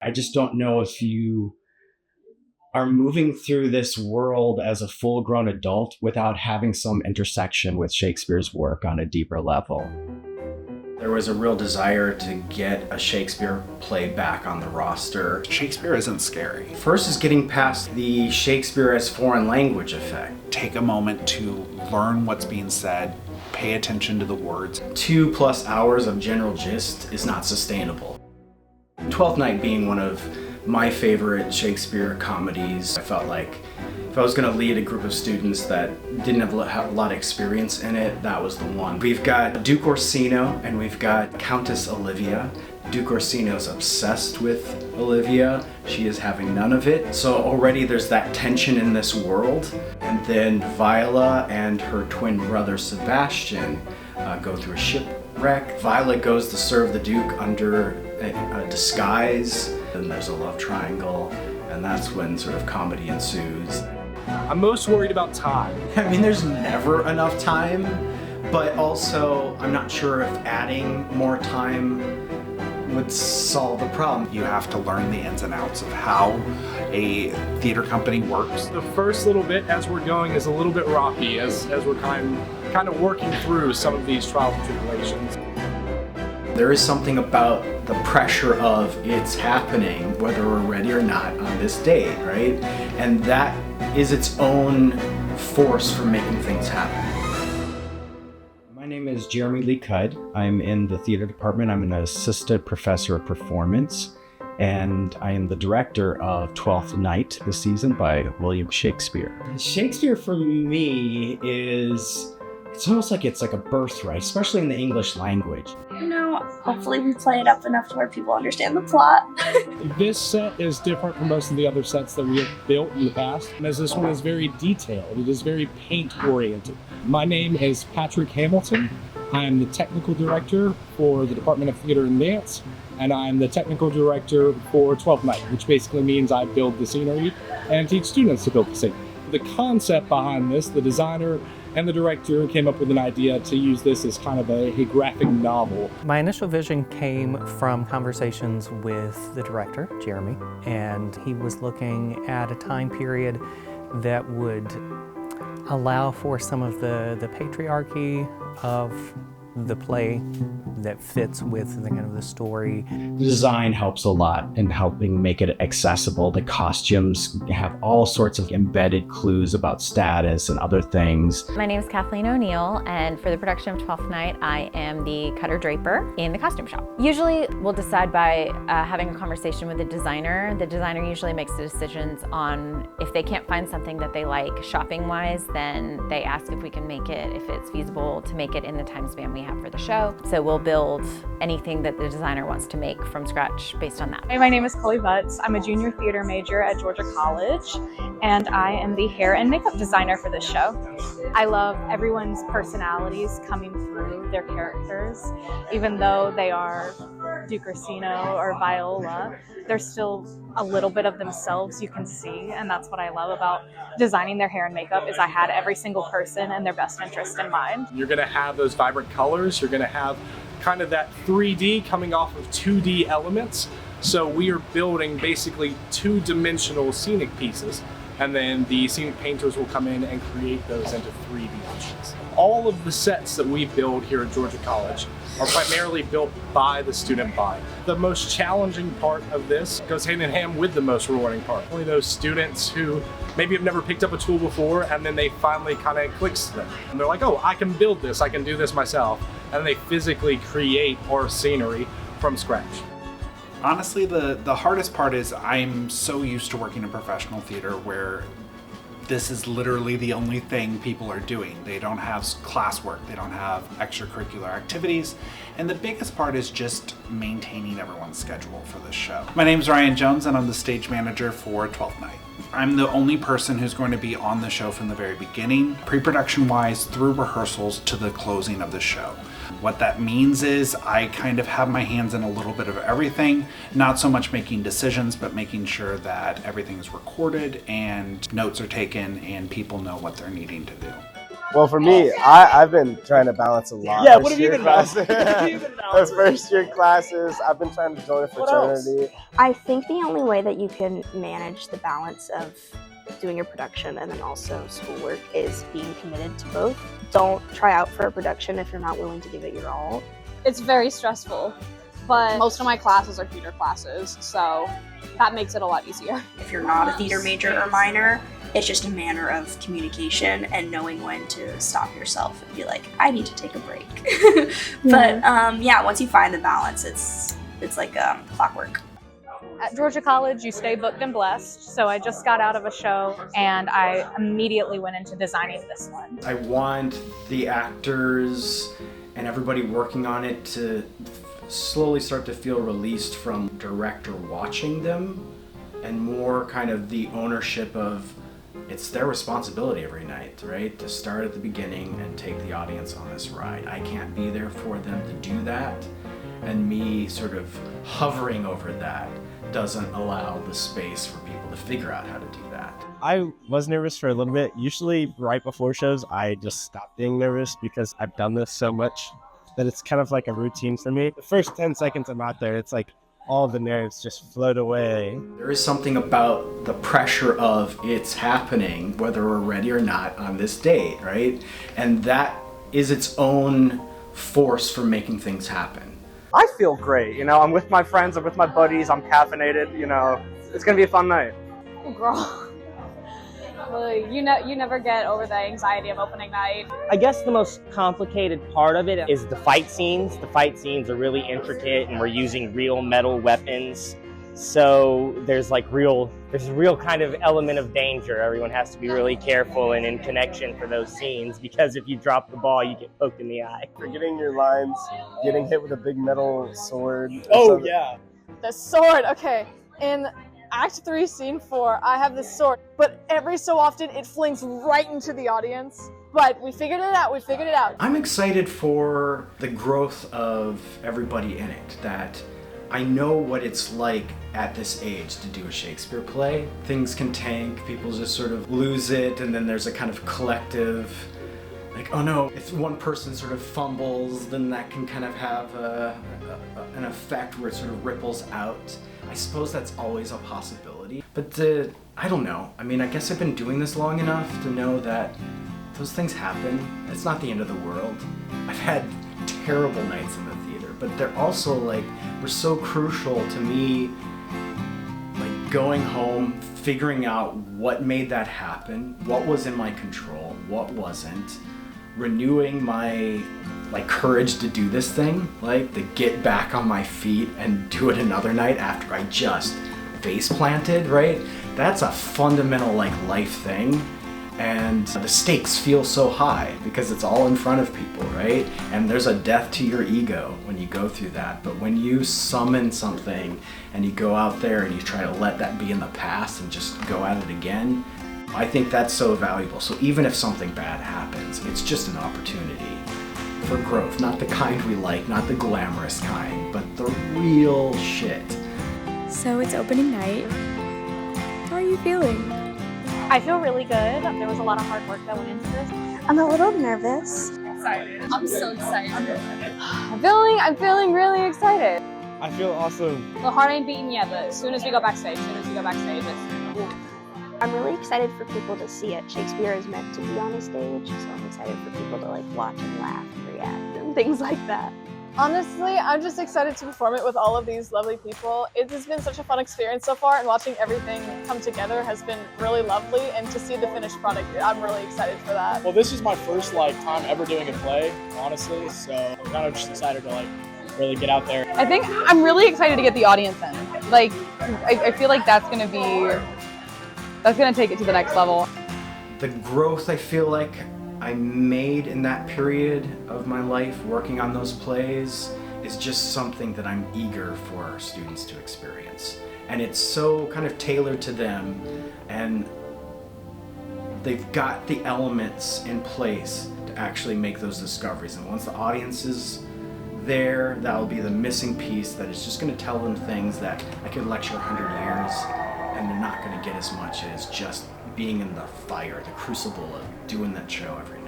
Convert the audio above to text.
I just don't know if you are moving through this world as a full-grown adult without having some intersection with Shakespeare's work on a deeper level. There was a real desire to get a Shakespeare play back on the roster. Shakespeare isn't scary. First is getting past the Shakespeare as foreign language effect. Take a moment to learn what's being said, pay attention to the words. 2+ hours of general gist is not sustainable. Twelfth Night being one of my favorite Shakespeare comedies, I felt like if I was going to lead a group of students that didn't have a lot of experience in it, that was the one. We've got Duke Orsino and we've got Countess Olivia. Duke Orsino's obsessed with Olivia. She is having none of it. So already there's that tension in this world. And then Viola and her twin brother Sebastian go through a shipwreck. Viola goes to serve the Duke under a disguise. Then there's a love triangle, and that's when sort of comedy ensues. I'm most worried about time. I mean, there's never enough time, but also I'm not sure if adding more time would solve the problem. You have to learn the ins and outs of how a theater company works. The first little bit as we're going is a little bit rocky as we're kind of working through some of these trials and tribulations. There is something about the pressure of it's happening, whether we're ready or not on this date, right? And that is its own force for making things happen. My name is Jeremy Lee Cudd. I'm in the theater department. I'm an assistant professor of performance, and I am the director of Twelfth Night this season by William Shakespeare. Shakespeare for me it's almost like it's like a birthright, especially in the English language. Hopefully we play it up enough to where people understand the plot. This set is different from most of the other sets that we have built in the past, as this one is very detailed. It is very paint-oriented. My name is Patrick Hamilton. I am the technical director for the Department of Theater and Dance, and I'm the technical director for Twelfth Night, which basically means I build the scenery and teach students to build the scenery. The concept behind this, the designer and the director came up with an idea to use this as kind of a graphic novel. My initial vision came from conversations with the director, Jeremy, and he was looking at a time period that would allow for some of the patriarchy of the play that fits with the kind of the story. The design helps a lot in helping make it accessible. The costumes have all sorts of embedded clues about status and other things. My name is Kathleen O'Neill, and for the production of Twelfth Night, I am the cutter draper in the costume shop. Usually we'll decide by having a conversation with the designer. The designer usually makes the decisions on if they can't find something that they like shopping-wise, then they ask if we can make it, if it's feasible to make it in the time span we have for the show. So we'll build anything that the designer wants to make from scratch based on that. Hey, my name is Chloe Butts. I'm a junior theater major at Georgia College, and I am the hair and makeup designer for this show. I love everyone's personalities coming through their characters. Even though they are Duke Orsino or Viola, there's still a little bit of themselves you can see, and that's what I love about designing their hair and makeup is I had every single person and their best interest in mind. You're going to have those vibrant colors. You're going to have kind of that 3D coming off of 2D elements. So we are building basically two-dimensional scenic pieces, and then the scenic painters will come in and create those into 3D options. All of the sets that we build here at Georgia College are primarily built by the student body. The most challenging part of this goes hand in hand with the most rewarding part. Only those students who maybe have never picked up a tool before, and then they finally kind of clicks to them. And they're like, oh, I can build this, I can do this myself. And they physically create our scenery from scratch. Honestly, the hardest part is I'm so used to working in professional theater where this is literally the only thing people are doing. They don't have classwork, they don't have extracurricular activities, and the biggest part is just maintaining everyone's schedule for this show. My name is Ryan Jones, and I'm the stage manager for Twelfth Night. I'm the only person who's going to be on the show from the very beginning, pre-production wise, through rehearsals to the closing of the show. What that means is I kind of have my hands in a little bit of everything, not so much making decisions, but making sure that everything is recorded and notes are taken and people know what they're needing to do. Well, for me, I've been trying to balance a lot. Yeah, what have you been balancing? The first year classes, I've been trying to join a fraternity. I think the only way that you can manage the balance of doing your production and then also schoolwork is being committed to both. Don't try out for a production if you're not willing to give it your all. It's very stressful, but most of my classes are theater classes, so that makes it a lot easier. If you're not a theater major or minor, it's just a manner of communication and knowing when to stop yourself and be like, I need to take a break. But yeah, once you find the balance, it's like clockwork. At Georgia College, you stay booked and blessed, so I just got out of a show and I immediately went into designing this one. I want the actors and everybody working on it to slowly start to feel released from director watching them and more kind of the ownership of it's their responsibility every night, right? To start at the beginning and take the audience on this ride. I can't be there for them to do that, and me sort of hovering over that doesn't allow the space for people to figure out how to do that. I was nervous for a little bit. Usually right before shows, I just stop being nervous because I've done this so much that it's kind of like a routine for me. The first 10 seconds I'm out there, it's like all the nerves just float away. There is something about the pressure of it's happening, whether we're ready or not on this date, right? And that is its own force for making things happen. I feel great, you know, I'm with my friends, I'm with my buddies, I'm caffeinated, you know, it's gonna be a fun night. Girl, well, you never get over the anxiety of opening night. I guess the most complicated part of it is the fight scenes. The fight scenes are really intricate and we're using real metal weapons. So there's a real kind of element of danger. Everyone has to be really careful and in connection for those scenes because if you drop the ball, you get poked in the eye. Forgetting your lines, getting hit with a big metal sword. Oh yeah. The sword, okay. In Act 3, Scene 4, I have this sword, but every so often it flings right into the audience. But we figured it out, I'm excited for the growth of everybody in it, that I know what it's like at this age to do a Shakespeare play. Things can tank, people just sort of lose it, and then there's a kind of collective, like, oh no, if one person sort of fumbles, then that can kind of have an effect where it sort of ripples out. I suppose that's always a possibility, but I don't know. I mean, I guess I've been doing this long enough to know that those things happen. It's not the end of the world. I've had terrible nights in the theater, but they're also were so crucial to me, going home, figuring out what made that happen, what was in my control, what wasn't, renewing my courage to do this thing, to get back on my feet and do it another night after I just face planted, right? That's a fundamental life thing. And the stakes feel so high because it's all in front of people, right? And there's a death to your ego when you go through that. But when you summon something and you go out there and you try to let that be in the past and just go at it again, I think that's so valuable. So even if something bad happens, it's just an opportunity for growth. Not the kind we like, not the glamorous kind, but the real shit. So it's opening night. How are you feeling? I feel really good. There was a lot of hard work that went into this. I'm a little nervous. Excited. I'm so excited. I'm feeling really excited. I feel awesome. The heart ain't beating yet, but as soon as we go backstage, it's... I'm really excited for people to see it. Shakespeare is meant to be on a stage, so I'm excited for people to watch and laugh and react and things like that. Honestly, I'm just excited to perform it with all of these lovely people. It has been such a fun experience so far, and watching everything come together has been really lovely, and to see the finished product, I'm really excited for that. Well, this is my first time ever doing a play, honestly, so I'm kind of just excited to really get out there. I think I'm really excited to get the audience in. I feel like that's gonna take it to the next level. The growth I feel like I made in that period of my life working on those plays is just something that I'm eager for our students to experience. And it's so kind of tailored to them, and they've got the elements in place to actually make those discoveries. And once the audience is there, that'll be the missing piece that is just going to tell them things that I could lecture 100 years and they're not going to get as much as just being in the fire, the crucible of doing that show every